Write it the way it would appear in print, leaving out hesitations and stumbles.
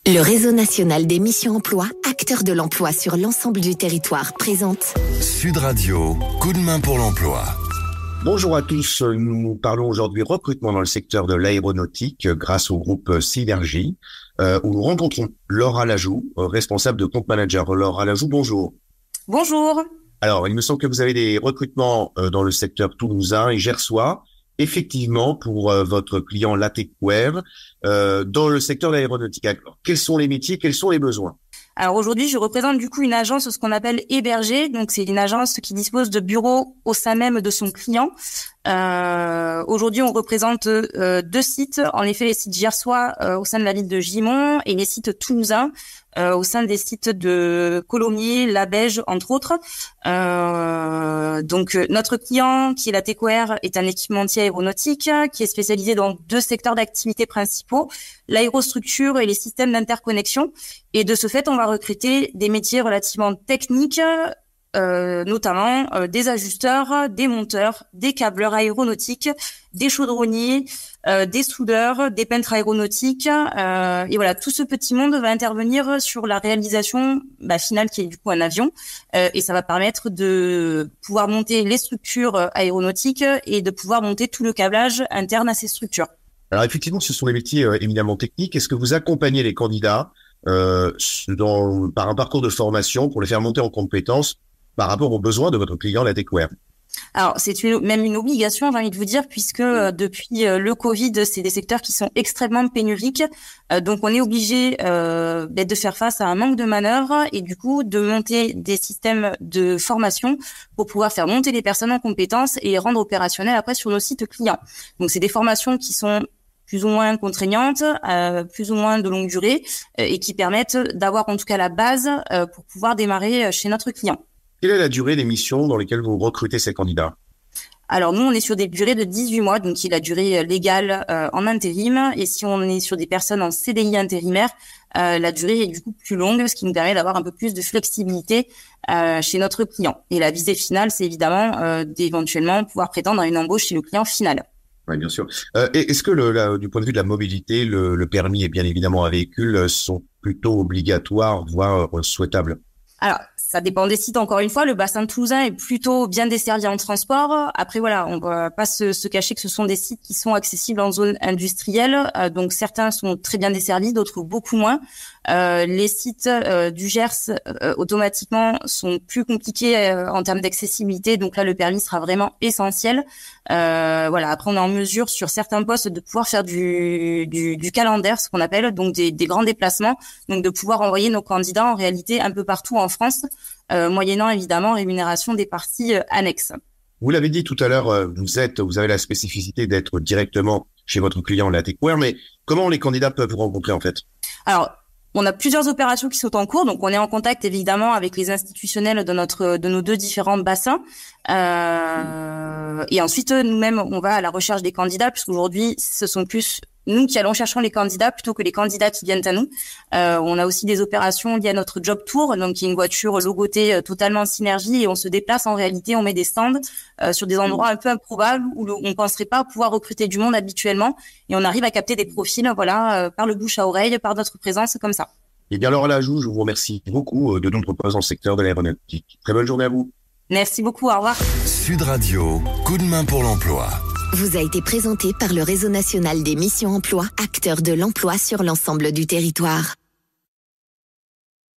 Le réseau national des missions emploi, acteur de l'emploi sur l'ensemble du territoire, présente Sud Radio, coup de main pour l'emploi. Bonjour à tous, nous parlons aujourd'hui recrutement dans le secteur de l'aéronautique grâce au groupe Synergie, où nous rencontrons Laura Lajoux, responsable de compte manager. Laura Lajoux, bonjour. Bonjour. Alors, il me semble que vous avez des recrutements dans le secteur toulousain et gersois, effectivement pour votre client Latecware, dans le secteur de l'aéronautique. Alors, quels sont les métiers, quels sont les besoins ? Alors aujourd'hui, je représente du coup une agence, ce qu'on appelle hébergée. Donc c'est une agence qui dispose de bureaux au sein même de son client. Aujourd'hui, on représente deux sites. En effet, les sites gersois au sein de la ville de Gimont et les sites toulousains au sein des sites de Colomiers, La Beige, entre autres. Donc notre client, qui est Latecware, est un équipementier aéronautique qui est spécialisé dans deux secteurs d'activité principaux, l'aérostructure et les systèmes d'interconnexion. Et de ce fait, on va recruter des métiers relativement techniques, notamment des ajusteurs, des monteurs, des câbleurs aéronautiques, des chaudronniers, des soudeurs, des peintres aéronautiques. Et voilà, tout ce petit monde va intervenir sur la réalisation finale qui est du coup un avion. Et ça va permettre de pouvoir monter les structures aéronautiques et de pouvoir monter tout le câblage interne à ces structures. Alors effectivement, ce sont des métiers éminemment techniques. Est-ce que vous accompagnez les candidats par un parcours de formation pour les faire monter en compétences par rapport aux besoins de votre client Latecware? Alors, c'est même une obligation, j'ai envie de vous dire, puisque depuis le Covid, c'est des secteurs qui sont extrêmement pénuriques. Donc, on est obligé de faire face à un manque de manœuvre et du coup, de monter des systèmes de formation pour pouvoir faire monter les personnes en compétences et les rendre opérationnelles après sur nos sites clients. Donc, c'est des formations qui sont plus ou moins contraignantes, plus ou moins de longue durée et qui permettent d'avoir en tout cas la base pour pouvoir démarrer chez notre client. Quelle est la durée des missions dans lesquelles vous recrutez ces candidats ? Alors nous, on est sur des durées de 18 mois, donc qui est la durée légale en intérim. Et si on est sur des personnes en CDI intérimaire, la durée est du coup plus longue, ce qui nous permet d'avoir un peu plus de flexibilité chez notre client. Et la visée finale, c'est évidemment d'éventuellement pouvoir prétendre à une embauche chez le client final. Oui, bien sûr. Est-ce que du point de vue de la mobilité, le permis et bien évidemment un véhicule sont plutôt obligatoires, voire souhaitables ? Alors, ça dépend des sites, encore une fois. Le bassin toulousain est plutôt bien desservi en transport. Après, voilà, on va pas se cacher que ce sont des sites qui sont accessibles en zone industrielle. Donc, certains sont très bien desservis, d'autres beaucoup moins. Les sites du Gers, automatiquement, sont plus compliqués en termes d'accessibilité. Donc là, le permis sera vraiment essentiel. Voilà. Après, on est en mesure, sur certains postes, de pouvoir faire du calendaire, ce qu'on appelle, donc des grands déplacements. Donc, de pouvoir envoyer nos candidats, en réalité, un peu partout en France, moyennant évidemment rémunération des parties annexes. Vous l'avez dit tout à l'heure, vous avez la spécificité d'être directement chez votre client Latecware, mais comment les candidats peuvent vous rencontrer en fait ? Alors, on a plusieurs opérations qui sont en cours, donc on est en contact évidemment avec les institutionnels de nos deux différents bassins. Et ensuite, nous-mêmes, on va à la recherche des candidats, puisqu'aujourd'hui, ce sont plus nous qui allons chercher les candidats plutôt que les candidats qui viennent à nous. On a aussi des opérations liées à notre job tour, donc qui est une voiture logotée totalement Synergie, et on se déplace en réalité, on met des stands sur des endroits un peu improbables où on ne penserait pas pouvoir recruter du monde habituellement, et on arrive à capter des profils, par le bouche à oreille, par notre présence comme ça. Eh bien, Laura Lajoux, je vous remercie beaucoup de notre présence dans le secteur de l'aéronautique. Très bonne journée à vous. Merci beaucoup, au revoir. Sud Radio, coup de main pour l'emploi. Vous a été présenté par le réseau national des missions emploi, acteur de l'emploi sur l'ensemble du territoire.